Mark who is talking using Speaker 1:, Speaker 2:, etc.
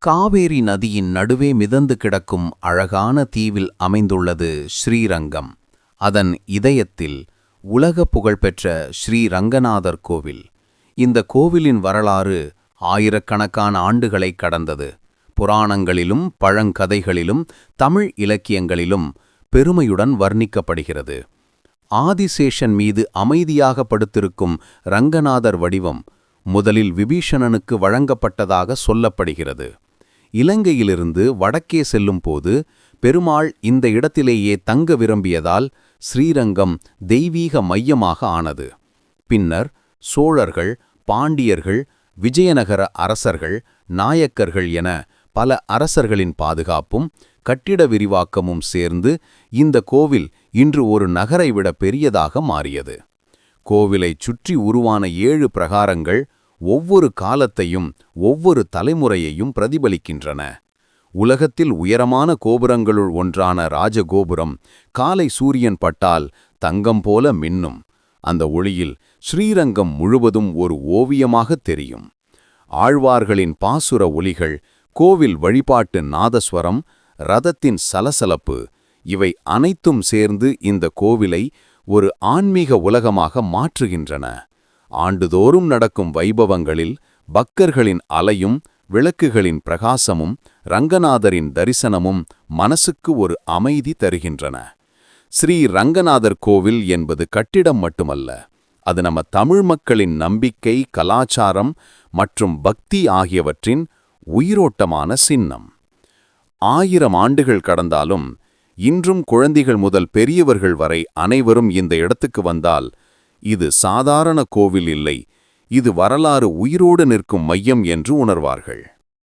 Speaker 1: காவேரி நதியின் நடுவே மிதந்து கிடக்கும் அழகான தீவில் அமைந்துள்ளது ஸ்ரீரங்கம். அதன் இதயத்தில் உலக புகழ்பெற்ற ஸ்ரீரங்கநாதர் கோவில். இந்த கோவிலின் வரலாறு ஆயிரக்கணக்கான ஆண்டுகளை கடந்தது. புராணங்களிலும் பழங்கதைகளிலும் தமிழ் இலக்கியங்களிலும் பெருமையுடன் வர்ணிக்கப்படுகிறது. ஆதிசேஷன் மீது அமைதியாக படுத்திருக்கும் ரங்கநாதர் வடிவம் முதலில் விபீஷணனுக்கு வழங்கப்பட்டதாக சொல்லப்படுகிறது. இலங்கையிலிருந்து வடக்கே செல்லும் போது பெருமாள் இந்த இடத்திலேயே தங்க விரும்பியதால் ஸ்ரீரங்கம் தெய்வீக மையமாக ஆனது. பின்னர் சோழர்கள், பாண்டியர்கள், விஜயநகர அரசர்கள், நாயக்கர்கள் என பல அரசர்களின் பாதுகாப்பும் கட்டிட விரிவாக்கமும் சேர்ந்து இந்த கோவில் இன்று ஒரு நகரை விட பெரியதாக மாறியது. கோவிலைச் சுற்றி உருவான 7 பிரகாரங்கள் ஒவ்வொரு காலத்தையும் ஒவ்வொரு தலைமுறையையும் பிரதிபலிக்கின்றன. உலகத்தில் உயரமான கோபுரங்களுள் ஒன்றான ராஜகோபுரம் காலை சூரியன் பட்டால் தங்கம் போல மின்னும். அந்த ஒளியில் ஸ்ரீரங்கம் முழுவதும் ஒரு ஓவியமாகத் தெரியும். ஆழ்வார்களின் பாசுர ஒலிகள், கோவில் வழிபாட்டு நாதஸ்வரம், ரதத்தின் சலசலப்பு, இவை அனைத்தும் சேர்ந்து இந்த கோவிலை ஒரு ஆன்மீக உலகமாக மாற்றுகின்றன. ஆண்டுதோறும் நடக்கும் வைபவங்களில் பக்தர்களின் அலையும் விளக்குகளின் பிரகாசமும் ரங்கநாதரின் தரிசனமும் மனசுக்கு ஒரு அமைதி தருகின்றன. ஸ்ரீ ரங்கநாதர் கோவில் என்பது கட்டிடம் மட்டுமல்ல, அது நம்ம தமிழ் மக்களின் நம்பிக்கை, கலாச்சாரம் மற்றும் பக்தி ஆகியவற்றின் உயிரோட்டமான சின்னம். 1000 ஆண்டுகள் கடந்தாலும் இன்றும் குழந்தைகள் முதல் பெரியவர்கள் வரை அனைவரும் இந்த இடத்துக்கு வந்தால் இது சாதாரண கோவில் இல்லை, இது வரலாறு உயிரோடு நிற்கும் மையம் என்று உணர்வார்கள்.